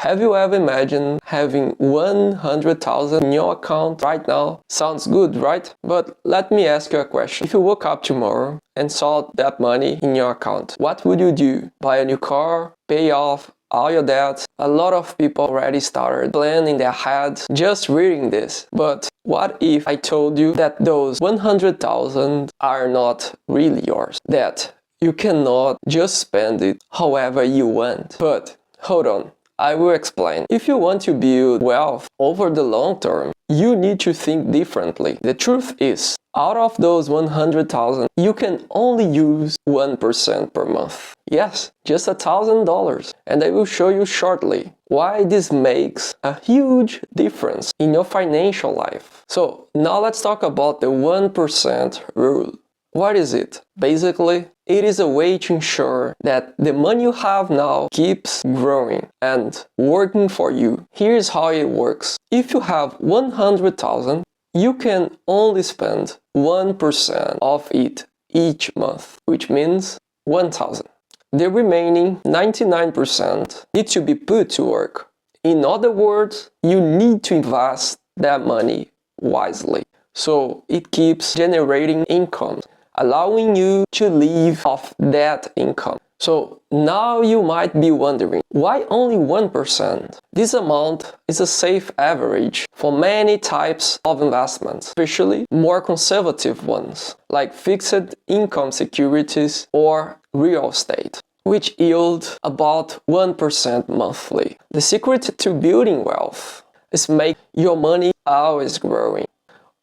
Have you ever imagined having 100,000 in your account right now? Sounds good, right? But let me ask you a question. If you woke up tomorrow and saw that money in your account, what would you do? Buy a new car? Pay off all your debts? A lot of people already started planning in their heads just reading this. But what if I told you that those 100,000 are not really yours? That you cannot just spend it however you want. But hold on. I will explain. If you want to build wealth over the long term, you need to think differently. The truth is, out of those 100,000, you can only use 1% per month. Yes, just $1,000. And I will show you shortly why this makes a huge difference in your financial life. So now let's talk about the 1% rule. What is it? Basically, it is a way to ensure that the money you have now keeps growing and working for you. Here's how it works. If you have 100,000, you can only spend 1% of it each month, which means 1,000. The remaining 99% needs to be put to work. In other words, you need to invest that money wisely, so it keeps generating income, allowing you to live off that income. So now you might be wondering, why only 1%? This amount is a safe average for many types of investments, especially more conservative ones, like fixed income securities or real estate, which yield about 1% monthly. The secret to building wealth is make your money always growing.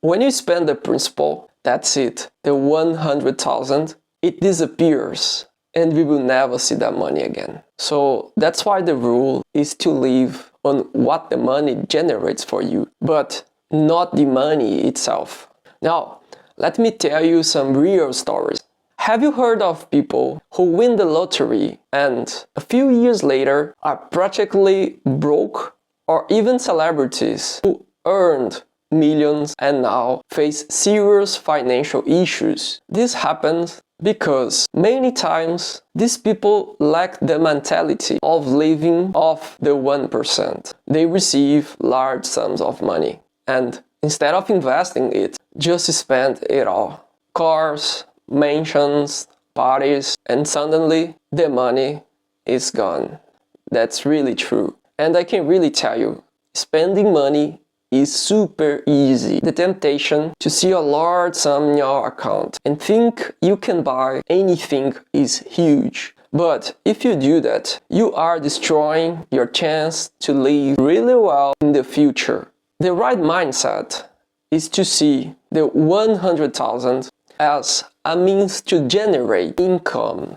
When you spend the principal, that's it, the 100,000, it disappears and we will never see that money again. So that's why the rule is to live on what the money generates for you, but not the money itself. Now, let me tell you some real stories. Have you heard of people who win the lottery and a few years later are practically broke, or even celebrities who earned millions and now face serious financial issues? This happens because many times these people lack the mentality of living off the 1%. They receive large sums of money and instead of investing it, just spend it all. Cars, mansions, parties, and suddenly the money is gone. That's really true. And I can really tell you, spending money is super easy. The temptation to see a large sum in your account and think you can buy anything is huge. But if you do that, you are destroying your chance to live really well in the future. The right mindset is to see the 100,000 as a means to generate income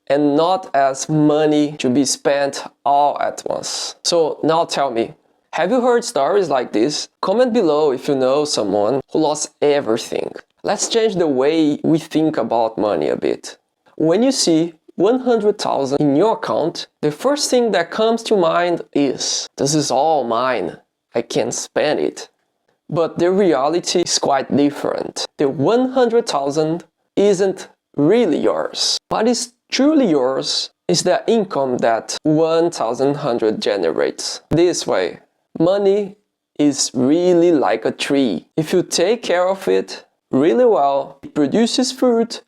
and not as money to be spent all at once. So now tell me, have you heard stories like this? Comment below if you know someone who lost everything. Let's change the way we think about money a bit. When you see 100,000 in your account, the first thing that comes to mind is, this is all mine, I can't spend it. But the reality is quite different. The 100,000 isn't really yours. What is truly yours is the income that 1,100 generates. This way, money is really like a tree. If you take care of it really well, it produces fruit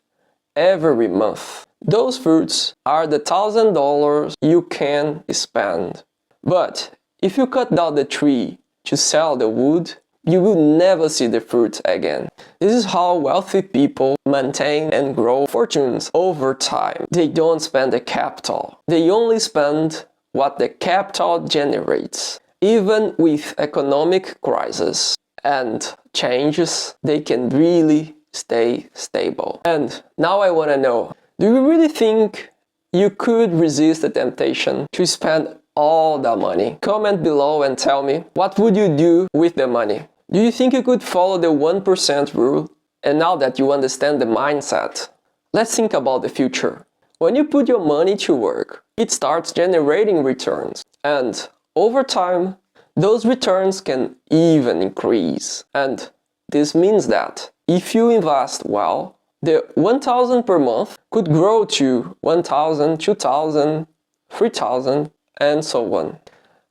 every month. Those fruits are the $1,000 you can spend. But if you cut down the tree to sell the wood, you will never see the fruit again. This is how wealthy people maintain and grow fortunes over time. They don't spend the capital. They only spend what the capital generates. Even with economic crisis and changes, they can really stay stable. And now I want to know, do you really think you could resist the temptation to spend all that money? Comment below and tell me, what would you do with the money? Do you think you could follow the 1% rule? And now that you understand the mindset, let's think about the future. When you put your money to work, it starts generating returns. And over time, those returns can even increase. And this means that if you invest well, the 1,000 per month could grow to 1,000, 2,000, 3,000, and so on.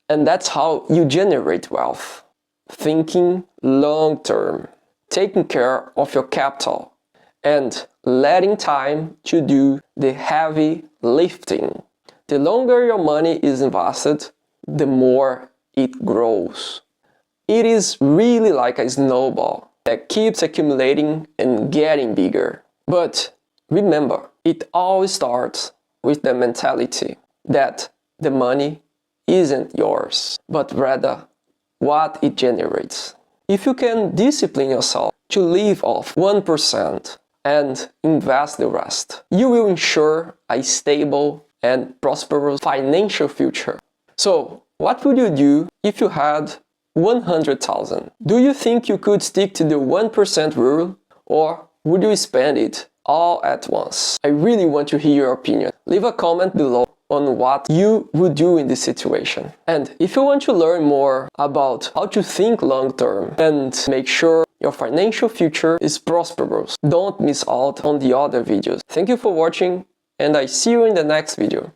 And that's how you generate wealth. Thinking long term, taking care of your capital, and letting time to do the heavy lifting. The longer your money is invested, the more it grows. It is really like a snowball that keeps accumulating and getting bigger. But remember, it all starts with the mentality that the money isn't yours, but rather what it generates. If you can discipline yourself to live off 1% and invest the rest, you will ensure a stable and prosperous financial future. So, what would you do if you had 100,000? Do you think you could stick to the 1% rule, or would you spend it all at once? I really want to hear your opinion. Leave a comment below on what you would do in this situation. And if you want to learn more about how to think long term and make sure your financial future is prosperous, don't miss out on the other videos. Thank you for watching, and I see you in the next video.